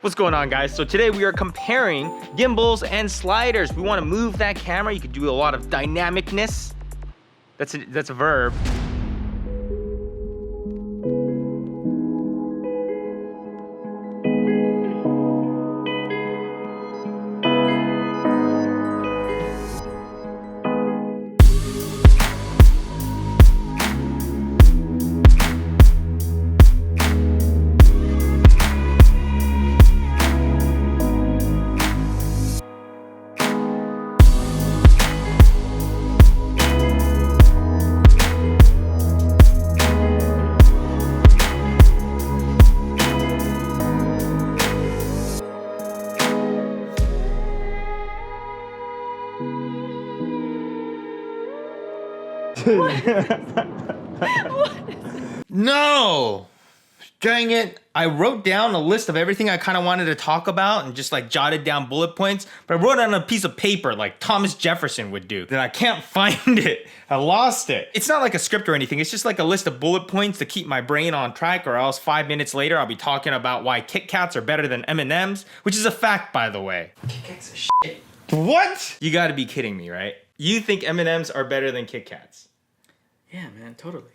What's going on, guys? So today we are comparing gimbals and sliders. We want to move that camera. You can do a lot of dynamicness. That's a verb. No! Dang it. I wrote down a list of everything I kind of wanted to talk about and just like jotted down bullet points, but I wrote it on a piece of paper like Thomas Jefferson would do. Then I can't find it. I lost it. It's not like a script or anything. It's just like a list of bullet points to keep my brain on track, or else 5 minutes later I'll be talking about why Kit Kats are better than M&Ms, which is a fact, by the way. Kit Kats are shit. What? You gotta be kidding me, right? You think M&Ms are better than Kit Kats? Yeah, man, totally.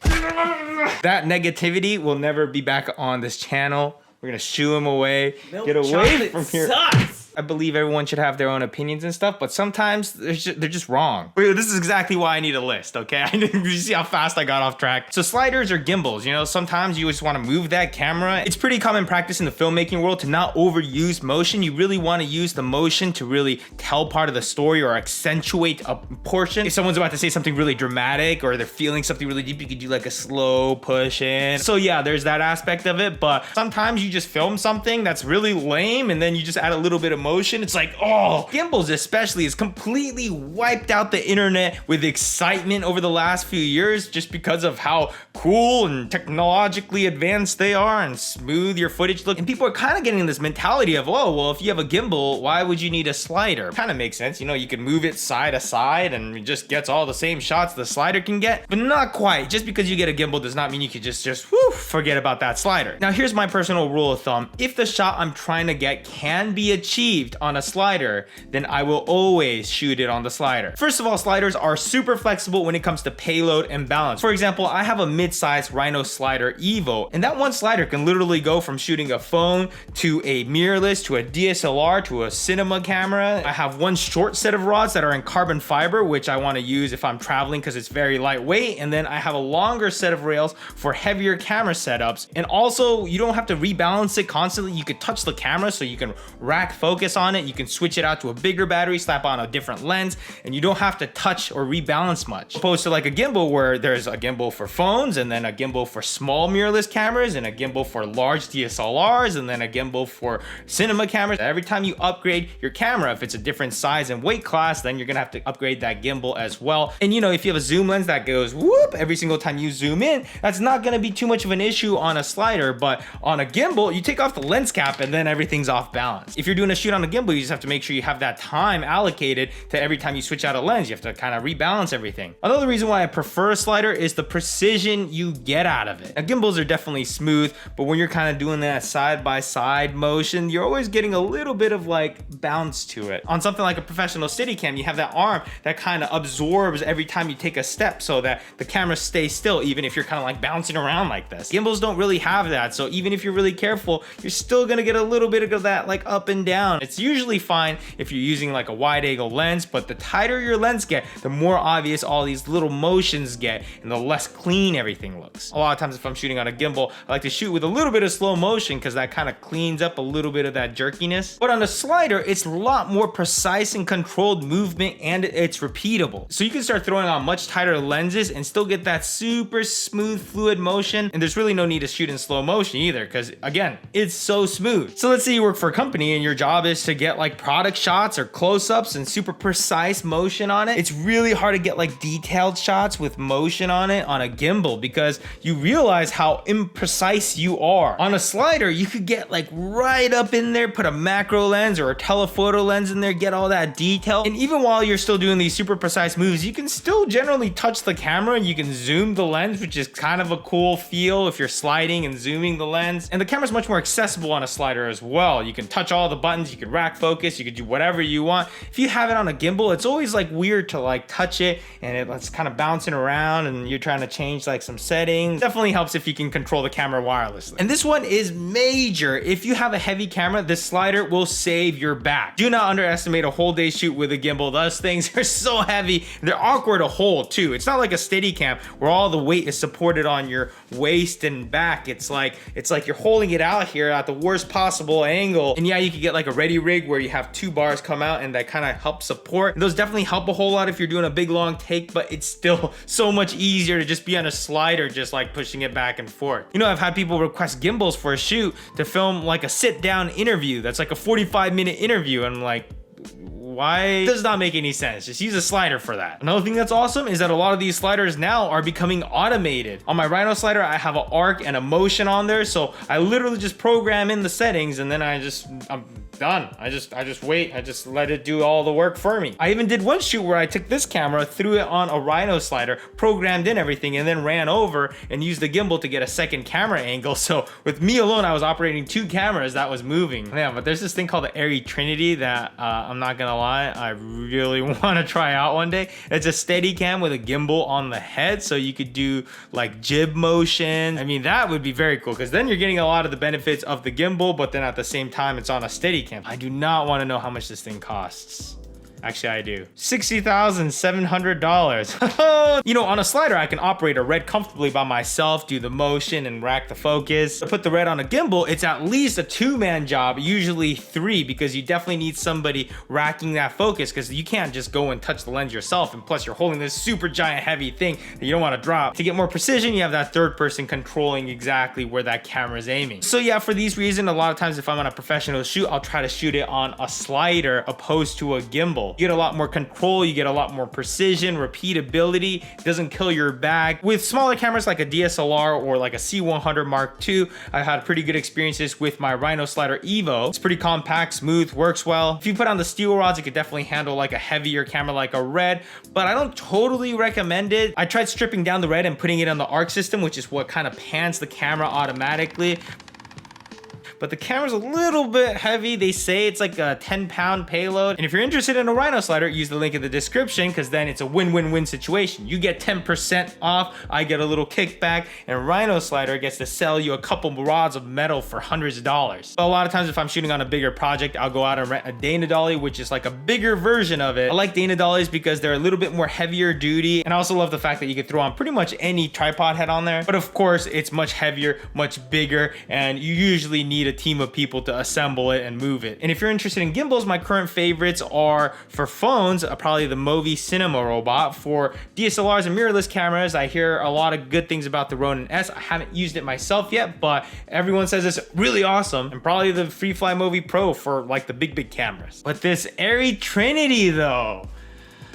That negativity will never be back on this channel. We're gonna shoo him away. Milk Get away from chocolate here. sucks. I believe everyone should have their own opinions and stuff, but sometimes they're just wrong. This is exactly why I need a list, okay? You see how fast I got off track? So sliders or gimbals, you know, sometimes you just want to move that camera. It's pretty common practice in the filmmaking world to not overuse motion. You really want to use the motion to really tell part of the story or accentuate a portion. If someone's about to say something really dramatic or they're feeling something really deep, you could do like a slow push in. So yeah, there's that aspect of it, but sometimes you just film something that's really lame and then you just add a little bit of motion. It's like, oh, gimbals especially has completely wiped out the internet with excitement over the last few years just because of how cool and technologically advanced they are and smooth your footage look. And people are kind of getting this mentality of, oh, well, if you have a gimbal, why would you need a slider? Kind of makes sense. You know, you can move it side to side and it just gets all the same shots the slider can get, but not quite. Just because you get a gimbal does not mean you could just forget about that slider. Now, here's my personal rule of thumb. If the shot I'm trying to get can be achieved on a slider, then I will always shoot it on the slider. First of all, sliders are super flexible when it comes to payload and balance. For example, I have a mid-size Rhino Slider Evo, and that one slider can literally go from shooting a phone to a mirrorless to a DSLR to a cinema camera. I have one short set of rods that are in carbon fiber, which I want to use if I'm traveling because it's very lightweight, and then I have a longer set of rails for heavier camera setups. And also, you don't have to rebalance it constantly. You could touch the camera so you can rack focus on it. You can switch it out to a bigger battery, slap on a different lens, and you don't have to touch or rebalance much. Opposed to like a gimbal where there's a gimbal for phones and then a gimbal for small mirrorless cameras and a gimbal for large DSLRs and then a gimbal for cinema cameras. Every time you upgrade your camera, if it's a different size and weight class, then you're gonna have to upgrade that gimbal as well. And you know, if you have a zoom lens that goes whoop every single time you zoom in, that's not gonna be too much of an issue on a slider, but on a gimbal, you take off the lens cap and then everything's off balance. If you're doing a shoot on a gimbal, you just have to make sure you have that time allocated to every time you switch out a lens. You have to kind of rebalance everything. Another reason why I prefer a slider is the precision you get out of it. Now, gimbals are definitely smooth, but when you're kind of doing that side by side motion, you're always getting a little bit of like bounce to it. On something like a professional Steadicam, you have that arm that kind of absorbs every time you take a step so that the camera stays still, even if you're kind of like bouncing around like this. Gimbals don't really have that, so even if you're really careful, you're still gonna get a little bit of that like up and down. It's usually fine if you're using like a wide angle lens, but the tighter your lens get, the more obvious all these little motions get and the less clean everything looks. A lot of times if I'm shooting on a gimbal, I like to shoot with a little bit of slow motion because that kind of cleans up a little bit of that jerkiness. But on a slider, it's a lot more precise and controlled movement and it's repeatable. So you can start throwing on much tighter lenses and still get that super smooth fluid motion. And there's really no need to shoot in slow motion either because again, it's so smooth. So let's say you work for a company and your job is to get like product shots or close-ups and super precise motion on it, it's really hard to get like detailed shots with motion on it on a gimbal because you realize how imprecise you are. On a slider, you could get like right up in there, put a macro lens or a telephoto lens in there, get all that detail. And even while you're still doing these super precise moves, you can still generally touch the camera and you can zoom the lens, which is kind of a cool feel if you're sliding and zooming the lens. And the camera's much more accessible on a slider as well. You can touch all the buttons, you can rack focus, you can do whatever you want. If you have it on a gimbal, it's always like weird to like touch it and it's kind of bouncing around and you're trying to change like some settings. Definitely helps if you can control the camera wirelessly. And this one is major. If you have a heavy camera, this slider will save your back. Do not underestimate a whole day shoot with a gimbal. Those things are so heavy. They're awkward to hold too. It's not like a steady cam where all the weight is supported on your waist and back. It's like you're holding it out here at the worst possible angle. And yeah, you could get like a ready rig where you have two bars come out and that kind of help support. And those definitely help a whole lot if you're doing a big long take, but it's still so much easier to just be on a slider, just like pushing it back and forth. You know, I've had people request gimbals for a shoot to film like a sit down interview. That's like a 45-minute interview. And I'm like, why? It does not make any sense. Just use a slider for that. Another thing that's awesome is that a lot of these sliders now are becoming automated. On my Rhino slider, I have an arc and a motion on there. So I literally just program in the settings and then I'm done. I just wait. I just let it do all the work for me. I even did one shoot where I took this camera, threw it on a Rhino slider, programmed in everything, and then ran over and used the gimbal to get a second camera angle. So with me alone, I was operating two cameras that was moving. Yeah, but there's this thing called the Airy Trinity that I'm not gonna lie, I really want to try out one day. It's a steady cam with a gimbal on the head, so you could do like jib motion. I mean, that would be very cool because then you're getting a lot of the benefits of the gimbal, but then at the same time, it's on a steady cam. I do not want to know how much this thing costs. Actually, I do. $60,700. You know, on a slider, I can operate a red comfortably by myself, do the motion and rack the focus. To put the red on a gimbal, it's at least a two-man job, usually three, because you definitely need somebody racking that focus because you can't just go and touch the lens yourself. And plus, you're holding this super giant heavy thing that you don't want to drop. To get more precision, you have that third person controlling exactly where that camera is aiming. So yeah, for these reasons, a lot of times if I'm on a professional shoot, I'll try to shoot it on a slider opposed to a gimbal. You get a lot more control, you get a lot more precision, repeatability, it doesn't kill your back. With smaller cameras like a DSLR or like a C100 Mark II, I've had pretty good experiences with my Rhino Slider Evo. It's pretty compact, smooth, works well. If you put on the steel rods, it could definitely handle like a heavier camera like a Red, but I don't totally recommend it. I tried stripping down the Red and putting it on the arc system, which is what kind of pans the camera automatically. But the camera's a little bit heavy. They say it's like a 10-pound payload. And if you're interested in a Rhino slider, use the link in the description because then it's a win-win-win situation. You get 10% off, I get a little kickback, and Rhino slider gets to sell you a couple rods of metal for hundreds of dollars. But a lot of times if I'm shooting on a bigger project, I'll go out and rent a Dana dolly, which is like a bigger version of it. I like Dana dollies because they're a little bit more heavier duty. And I also love the fact that you can throw on pretty much any tripod head on there. But of course, it's much heavier, much bigger, and you usually need a team of people to assemble it and move it. And if you're interested in gimbals, my current favorites are for phones, probably the Movi Cinema Robot. For DSLRs and mirrorless cameras, I hear a lot of good things about the Ronin-s. I haven't used it myself yet, but everyone says it's really awesome. And probably the FreeFly Movi Pro for like the big cameras. But this Airy Trinity though,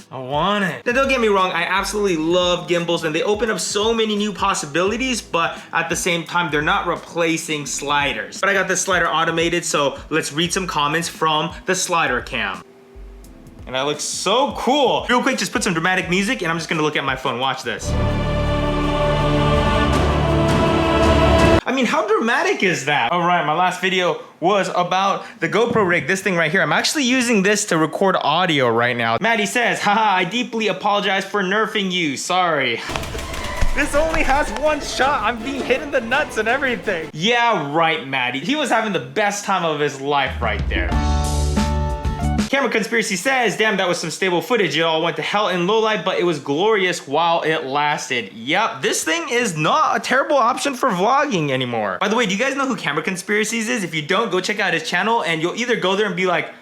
I want it. Now don't get me wrong, I absolutely love gimbals and they open up so many new possibilities, but at the same time, they're not replacing sliders. But I got this slider automated, so let's read some comments from the slider cam. And that looks so cool. Real quick, just put some dramatic music and I'm just gonna look at my phone, watch this. I mean, how dramatic is that? All right, my last video was about the GoPro rig, this thing right here. I'm actually using this to record audio right now. Maddie says, haha, I deeply apologize for nerfing you, sorry. This only has one shot. I'm being hit in the nuts and everything. Yeah, right, Maddie. He was having the best time of his life right there. Camera Conspiracy says, damn, that was some stable footage. It all went to hell in low light, but it was glorious while it lasted. Yep, this thing is not a terrible option for vlogging anymore. By the way, do you guys know who Camera Conspiracies is? If you don't, go check out his channel and you'll either go there and be like,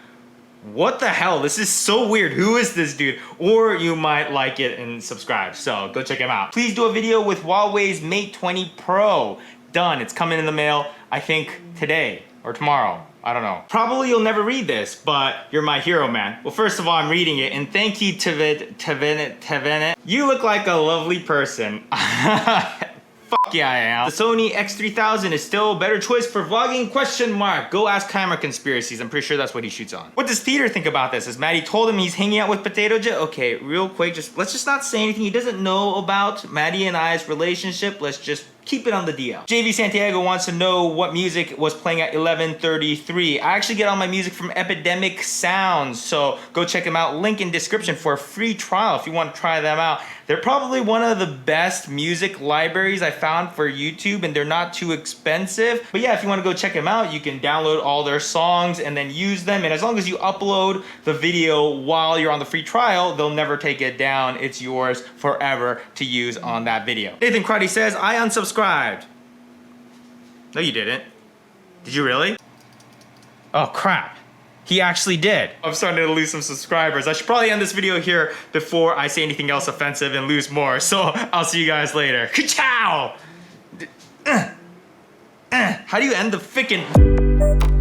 what the hell? This is so weird. Who is this dude? Or you might like it and subscribe. So go check him out. Please do a video with Huawei's Mate 20 Pro. Done. It's coming in the mail, I think today or tomorrow. I don't know. Probably you'll never read this, but you're my hero, man. Well, first of all, I'm reading it, and thank you, Tevenet. You look like a lovely person. Fuck yeah, I am. The Sony X3000 is still a better choice for vlogging, question mark. Go ask Camera Conspiracies. I'm pretty sure that's what he shoots on. What does Theater think about this? As Maddie told him he's hanging out with Potato Jet? Okay, real quick, let's just not say anything he doesn't know about Maddie and I's relationship. Let's just keep it on the DL. JV Santiago wants to know what music was playing at 11:33. I actually get all my music from Epidemic Sounds, so go check them out. Link in description for a free trial if you want to try them out. They're probably one of the best music libraries I found for YouTube, and they're not too expensive. But yeah, if you want to go check them out, you can download all their songs and then use them. And as long as you upload the video while you're on the free trial, they'll never take it down. It's yours forever to use on that video. Nathan Cruddy says, I unsubscribed. No, you didn't. Did you really? Oh, crap. He actually did. I'm starting to lose some subscribers. I should probably end this video here before I say anything else offensive and lose more. So I'll see you guys later. Ka-chow! How do you end the frickin'...